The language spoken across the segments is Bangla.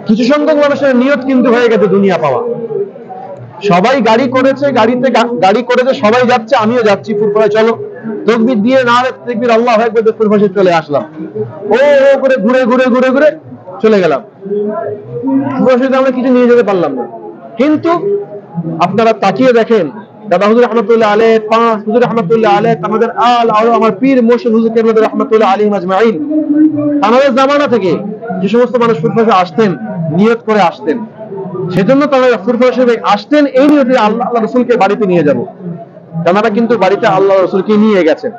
কিছু সংখ্যক মানুষের নিয়ত কিন্তু হয়ে গেছে দুনিয়া পাওয়া। সবাই গাড়ি করেছে, গাড়ি করেছে, সবাই যাচ্ছে, আমিও যাচ্ছি, ফুরফুরায় চলো, তাকবীর দিয়ে নারে তাকবীর আল্লাহু আকবার দিয়ে ফুরফুরায় চলে আসলাম। ও করে ঘুরে ঘুরে ঘুরে ঘুরে চলে গেলাম, ফুরফুরায় আমরা কিছু নিয়ে যেতে পারলাম না। কিন্তু আপনারা তাকিয়ে দেখেন, দাদা হুজুর রহমতুল্লাহ আলাইহ, পাঁচ হুজুর রহমতুল্লাহ আলাইহ, আমাদের আমার পীর মুর্শিদ হুজুর কেবলা রহমতুল্লাহ আলাইহিম আজমাইন, আমাদের জামানা থেকে যে সমস্ত মানুষ ফুরফুরায় আসতেন, নিয়ত করে আসতেন, সেজন্য তারা ফুরফুরা শরীফে আসতেন এই নিয়তে আল্লাহ রাসূলকে বাড়িতে নিয়ে যাব। তারা কিন্তু বাড়িতে আল্লাহ রাসূলকে নিয়ে গেছেন।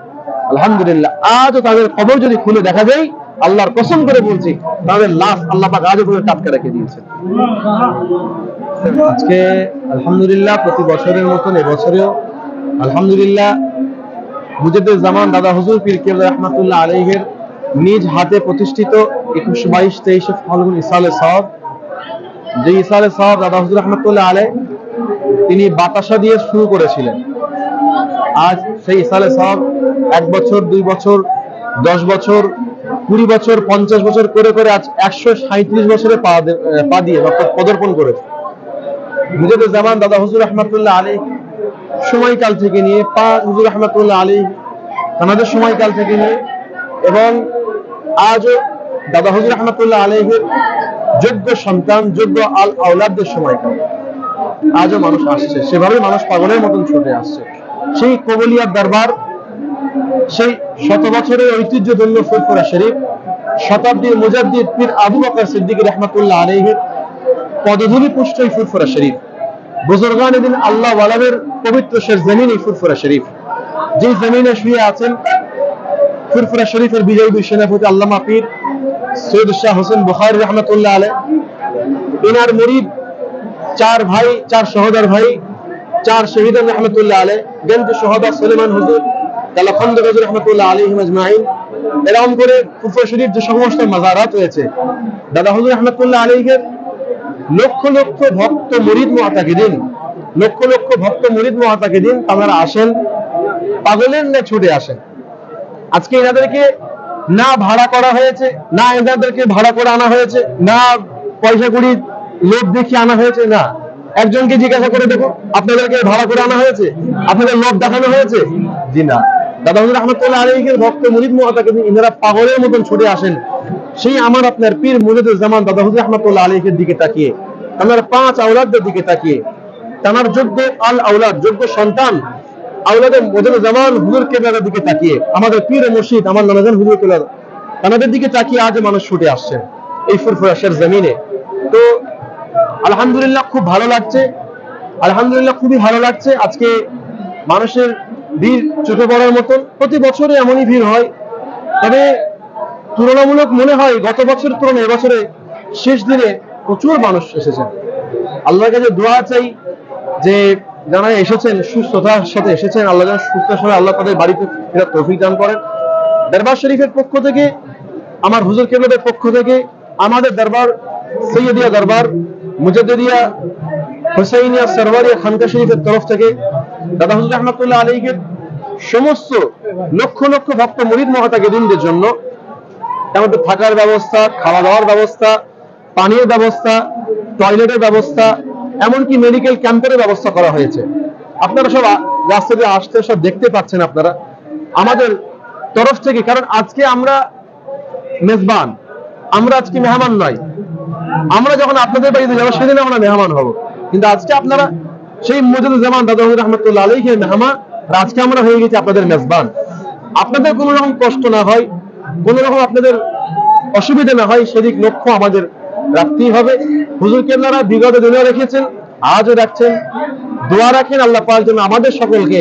আলহামদুলিল্লাহ, আজও তাদের কবর যদি খুলে দেখা যায়, আল্লাহর কসম করে বলছি, তাদের লাশ আল্লাহ পাক আজও করে টাটকা রেখে দিয়েছেন। আজকে আলহামদুলিল্লাহ প্রতি বছরের মতন এবছরেও আলহামদুলিল্লাহ মুজাদ্দিদ জামান দাদা হুজুর পীর কেবলা রহমাতুল্লাহ আলাইহির নিজ হাতে প্রতিষ্ঠিত 21, 22, 23 ফাল্গুন ইসালে সাওয়াব, যে ইসালে সাওয়াব দাদা হুজুর রহমাতুল্লাহ আলাইহ তিনি বাতাসা দিয়ে শুরু করেছিলেন। আজ সেই ইসালে সাওয়াব 1 বছর, 2 বছর, 10 বছর, 20 বছর, 50 বছর করে করে আজ 137 বছরে পা দিয়ে পদার্পণ করেছে। মুজাদ্দিদ জামান দাদা হুজুর রহমাতুল্লাহ আলাইহ সময়কাল থেকে নিয়ে, হুজুর রহমাতুল্লাহ আলাইহ তাদের সময়কাল থেকে নিয়ে, এবং আজও দাদা হুজুর রহমাতুল্লাহ আলাইহির যোগ্য সন্তান, যোগ্য আওলাদদের সময়কাল, আজও মানুষ আসছে, সেভাবে মানুষ পাগলের মতন ছুটে আসছে। সেই কবুলিয়ার দরবার, সেই 100 বছরের ঐতিহ্যধন্য ফুরফুরা শরীফ, শতাব্দীর মুজাদ্দিদ পীর আবু বকর সিদ্দিক রহমাতুল্লাহ আলাইহির পদধূলি পুষ্ট এই ফুরফুরা শরীফ, বুজুর্গান দিন আল্লাহ ওয়ালাদের পবিত্র শেষ জমিন এই ফুরফুরা শরীফ, যে জমিনে শুয়ে আছেন ফুরফুরা শরীফের বিজয়ী সেনাপতি আল্লামা পীর সৈয়দ শাহ হোসেন বুখারী রহমাতুল্লাহ আলাইহ, ইনার মুরিদ 4 ভাই, 4 সহোদর ভাই, 4 শহীদ রহমাতুল্লাহ আলাইহ, গেন্দ শহদা সুলেমান হুজুর, কালাখন্দ হুজুর রহমাতুল্লাহ আলাইহিম আজমাইন, এরকম করে ফুরফুরা শরীফ যে সমস্ত মাজারাত রয়েছে, দাদা হুজুর রহমাতুল্লাহ আলাইহির লক্ষ লক্ষ ভক্ত মুরিদ মুআতাকিদিন, লক্ষ লক্ষ ভক্ত মুরিদ মুআতাকিদিন তারা আসেন, পাগলের ন্যায় ছুটে আসেন। আজকে এনাদেরকে না ভাড়া করা হয়েছে, না এনাদেরকে ভাড়া করে আনা হয়েছে, না পয়সা কুড়ি লোভ দেখিয়ে আনা হয়েছে, না। একজনকে জিজ্ঞাসা করে দেখো, আপনাদেরকে ভাড়া করে আনা হয়েছে? আপনাদের লোভ দেখানো হয়েছে? জি না। দাদা হুজুর রহমাতুল্লাহ আলাইহির ভক্ত মুরিদ মুআতাকিদিন ইনারা পাগলের মতন ছুটে আসেন সেই আমার আপনার পীর মুজাদ্দিদ জামান দাদা হুজুর রহমাতুল্লাহ আলাইহির দিকে তাকিয়ে, তার 5 আওলাদদের দিকে তাকিয়ে, তার যোগ্য আওলাদ, যোগ্য সন্তান আওলাদে মুজাদ্দিদ জামান হুজুর কেবলার দিকে তাকিয়ে, আমাদের পীর ও মুর্শিদ আমার নানাজান হুজুর কেবলা তাদের দিকে তাকিয়ে আজ মানুষ ছুটে আসছে এই ফুরফুরা শের জমিনে। তো আলহামদুলিল্লাহ খুব ভালো লাগছে, আলহামদুলিল্লাহ খুবই ভালো লাগছে। আজকে মানুষের ভিড় চোখে পড়ার মতন, প্রতি বছরে এমনই ভিড় হয়, তবে তুলনামূলক মনে হয় গত বছরের তুলনায় এবছরে শেষ দিনে প্রচুর মানুষ এসেছেন। আল্লাহর কাছে দোয়া চাই যে যারা এসেছেন সুস্থতার সাথে এসেছেন, আল্লাহ যেন সুস্থতার সাথে আল্লাহ তাদের বাড়িতে ফেরার তৌফিক দান করেন। দরবার শরীফের পক্ষ থেকে, আমার হুজুর কেবলাদের পক্ষ থেকে, আমাদের দরবার সৈয়দিয়া দরবার মুজাদ্দিদিয়া হুসাইনিয়া সরওয়ারিয়া খানকা শরীফের তরফ থেকে দাদা হুজুর রহমাতুল্লাহ আলাইহির সমস্ত লক্ষ লক্ষ ভক্ত মুরিদ মুআতাকিদিনদের জন্য আমাদের থাকার ব্যবস্থা, খাওয়া দাওয়ার ব্যবস্থা, পানীয় ব্যবস্থা, টয়লেটের ব্যবস্থা, এমনকি মেডিকেল ক্যাম্পের ব্যবস্থা করা হয়েছে। আপনারা সব রাস্তা দিয়ে আসতে সব দেখতে পাচ্ছেন আপনারা আমাদের তরফ থেকে, কারণ আজকে আমরা মেজবান, আমরা আজকে মেহমান নয়। আমরা যখন আপনাদের বাড়িতে যাবো সেদিন আমরা মেহমান হব, কিন্তু আজকে আপনারা সেই মুজাদ্দিদ জামান দাদা হুজুর রহমাতুল্লাহ আলাইহির মেহমান, আজকে আমরা হয়ে গেছি আপনাদের মেজবান। আপনাদের কোনো রকম কষ্ট না হয়, কোনো রকম আপনাদের অসুবিধা না হয়, সেদিক লক্ষ্য আমাদের রাখতেই হবে। হুজুর কেবলারা বিগত দিনে রেখেছেন, আজও রাখছেন। দোয়া রাখেন আল্লাহ পাক যেন আমাদের সকলকে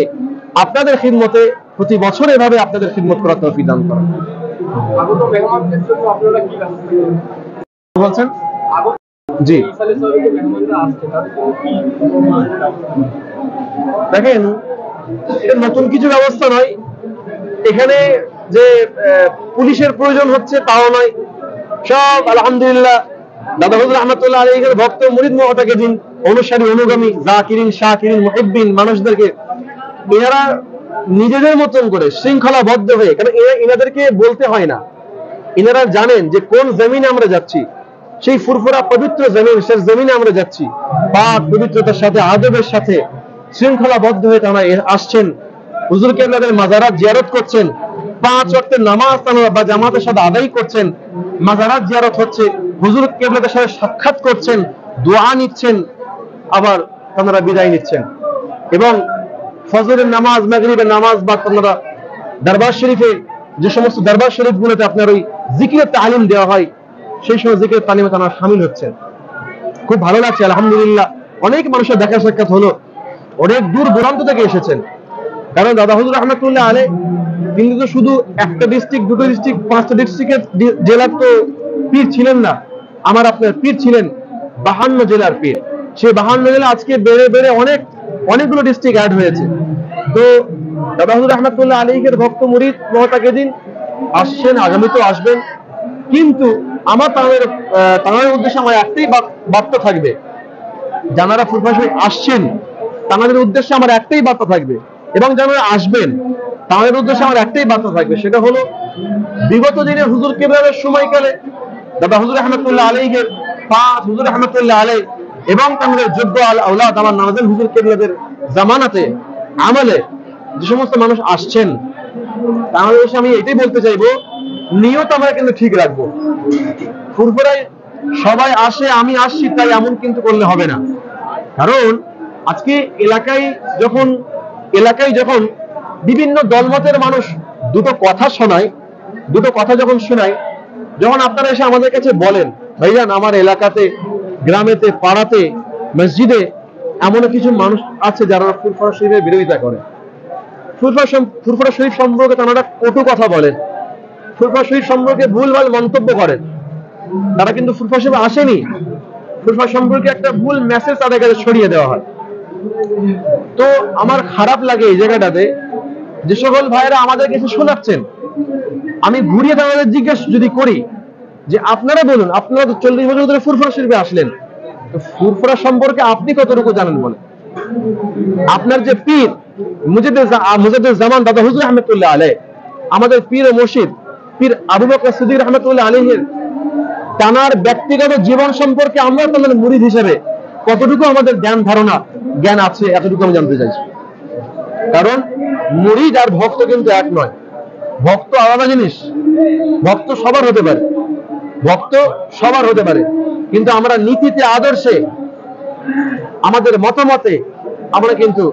আপনাদের খিদমতে প্রতি বছর এভাবে আপনাদের খিদমত করার তৌফিক দান করেন। বলছেন জি, দেখেন এটা নতুন কিছু ব্যবস্থা নয়, এখানে যে পুলিশের প্রয়োজন হচ্ছে তাও নয়, সব আলহামদুলিল্লাহ দাদা হুজুর রহমাতুল্লাহ আলাইহির ভক্ত মুরিদ মুআতাকিদিন, অনুসারী, অনুগামী, যাকিরিন, শাকিরিন, মুহিব্বিন মানুষদেরকে এনারা নিজেদের মতন করে শৃঙ্খলাবদ্ধ হয়ে, কারণ এনাদেরকে বলতে হয় না, এনারা জানেন যে কোন জমিনে আমরা যাচ্ছি, সেই ফুরফুরা পবিত্র জমিন, সেই জমিনে আমরা যাচ্ছি পাক পবিত্রতার সাথে, আদবের সাথে শৃঙ্খলাবদ্ধ হয়ে তারা আসছেন, হুজুর কেবলাদের মাজারাত জিয়ারত করছেন, 5 ওয়াক্তের নামাজ তারা বা জামাতের সাথে আদায় করছেন, মাজারাত জিয়ারত হচ্ছে, হুজুর কেবলাদের সাথে সাক্ষাৎ করছেন, দোয়া নিচ্ছেন, আবার তারা বিদায় নিচ্ছেন। এবং ফজরের নামাজ, মাগরিবের নামাজ বা তারা দরবার শরীফে, যে সমস্ত দরবার শরীফগুলোতে আপনার ওই জিকিরের তালিম দেওয়া হয়, সেই সময় জিকিরের তালিমে তারা শামিল হচ্ছেন। খুব ভালো লাগছে আলহামদুলিল্লাহ। অনেক মানুষের দেখা সাক্ষাৎ হলো, অনেক দূর দূরান্ত থেকে এসেছেন। কারণ দাদা হুজুর রহমাতুল্লাহ আলাইহি তিনি তো শুধু একটা ডিস্ট্রিক্ট, দুটো ডিস্ট্রিক্ট, 5টা ডিস্ট্রিক্টের জেলার তো পীর ছিলেন না, আমার আপনার পীর ছিলেন 52 জেলার পীর। সেই 52 জেলা আজকে বেড়ে বেড়ে অনেকগুলো ডিস্ট্রিক্ট অ্যাড হয়েছে। তো দাদা হুজুর রহমাতুল্লাহ আলাইহির ভক্ত মুরিদ মহতাকিদিন আসছেন, আগামীতেও আসবেন। কিন্তু আমার তাদের উদ্দেশ্যে আমার একটাই বার্তা থাকবে, যারা ফুরফুরা আসছেন তাদের উদ্দেশ্যে আমার একটাই বার্তা থাকবে, এবং যারা আসবেন তাদের উদ্দেশ্যে আমার একটাই বার্তা থাকবে, সেটা হলো বিগত দিনে হুজুর কেবলারের সময়কালে দাদা হুজুর রহমাতুল্লাহ আলাইহির পাঁচ হুজুর রহমাতুল্লাহ আলাইহি এবং তাদের যোগ্য আওলাদ আমার নাজিল হুজুর কেবলাদের জামানাতে আমলে যে সমস্ত মানুষ আসছেন, তাহলে আমি এটাই বলতে চাইবো, নিয়ত আমরা কিন্তু ঠিক রাখবো। ফুরফুরায় সবাই আসে, আমি আসছি তাই এমন কিন্তু করলে হবে না। কারণ আজকে এলাকায় যখন বিভিন্ন দলমতের মানুষ দুটো কথা শোনায়, যখন আপনারা এসে আমাদের কাছে বলেন, ভাইজান আমার এলাকাতে, গ্রামেতে, পাড়াতে, মসজিদে এমন কিছু মানুষ আছে যারা ফুরফুরা শরীফের বিরোধিতা করে, ফুরফুরা শরীফ সম্পর্কে তারা কটু কথা বলেন, ফুরফুরা শরীফ সম্পর্কে ভুলভাল মন্তব্য করেন, তারা কিন্তু ফুরফুরা শরীফে আসেনি, ফুরফুরা সম্পর্কে একটা ভুল মেসেজ তাদের কাছে ছড়িয়ে দেওয়া হয়। তো আমার খারাপ লাগে এই জায়গাটাতে, যে সকল ভাইরা আমাদের কিছু শোনাচ্ছেন, আমি ঘুরিয়ে তাদের জিজ্ঞেস যদি করি যে আপনারা বলুন, আপনারা তো 40 বছর ধরে ফুরফুরা শরীফে আসলেন, তো ফুরফুরা সম্পর্কে আপনি কতটুকু জানেন বলেন? আপনার যে পীর মুজাদ্দিদ জামান দাদা হুজুর রহমাতুল্লাহ আলাইহি, আমাদের পীর ও মুর্শিদ পীর আবু বকর সিদ্দিক রহমাতুল্লাহ আলাইহির তানার ব্যক্তিগত জীবন সম্পর্কে আমরা তাদের মুরিদ হিসেবে কতটুকু আমাদের জ্ঞান আছে, এতটুকু আমি জানতে চাইছি। কারণ মুরিদ আর ভক্ত কিন্তু এক নয়, ভক্ত আলাদা জিনিস, ভক্ত সবার হতে পারে, কিন্তু আমরা নীতিতে, আদর্শে, আমাদের মতামতে আমরা কিন্তু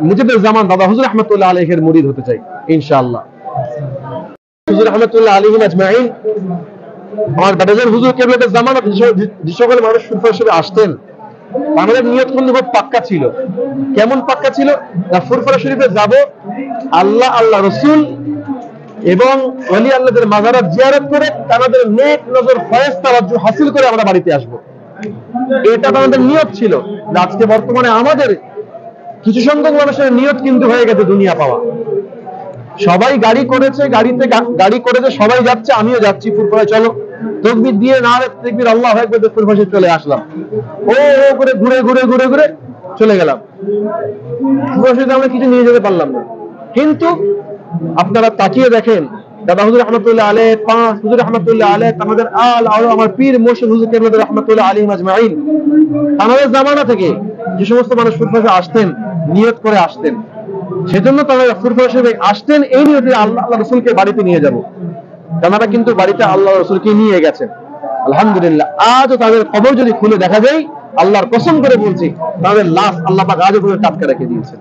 মুজিবুর জামান দাদা হুজুর রহমাতুল্লাহ আলাইহির মুরিদ হতে চাই ইনশাআল্লাহ। হুজুর রহমাতুল্লাহ আলাইহি আজমাইন, আমার দাদাজান হুজুর কেবলাদের জামানাত যে সকল মানুষ ফুরফুরা শরীফে আসতেন, আমাদের নিয়ত কিন্তু খুব পাক্কা ছিল। কেমন পাক্কা ছিল? ফুরফুরা শরীফে যাব, আল্লাহ রাসূল এবং ওলি আল্লাহদের মাজারাত জিয়ারত করে তাদের নেক নজর ফয়েজ তাওয়াজ্জুহ হাসিল করে আমরা বাড়িতে আসব। এটা আমাদের নিয়ত ছিল। আজকে বর্তমানে আমাদের কিছু সংখ্যক মানুষের নিয়ত কিন্তু হয়ে গেছে দুনিয়া পাওয়া। সবাই গাড়ি করেছে, সবাই যাচ্ছে, আমিও যাচ্ছি, ফুরফুরায় চলো, তাকবীর দিয়ে নারে তাকবীর আল্লাহু আকবার, ফুরফুরায় চলে আসলাম, ও করে ঘুরে চলে গেলাম, ফুরফুরায় আমরা কিছু নিয়ে যেতে পারলাম না। কিন্তু আপনারা তাকিয়ে দেখেন, দাদা হুজুর রহমাতুল্লাহ আলাইহি, পাঁচ হুজুর রহমাতুল্লাহ আলাইহি, আমাদের আমার পীর মুর্শিদ হুজুর কেবলাদের রহমাতুল্লাহ আলাইহিম আজমাইন, আমাদের জামানা থেকে যে সমস্ত মানুষ ফুরফুরায় আসতেন, নিয়ত করে আসতেন, সেজন্য তারা ফুরফুরা শরীফে আসতেন এই নিয়তে আল্লাহ রাসূলকে বাড়িতে নিয়ে যাব। তারা কিন্তু বাড়িতে আল্লাহ রাসূলকে নিয়ে গেছেন আলহামদুলিল্লাহ। আজও তাদের কবর যদি খুলে দেখা যায়, আল্লাহর কসম করে বলছি, তাদের লাশ আল্লাহ পাক আজও টাটকা রেখে দিয়েছেন।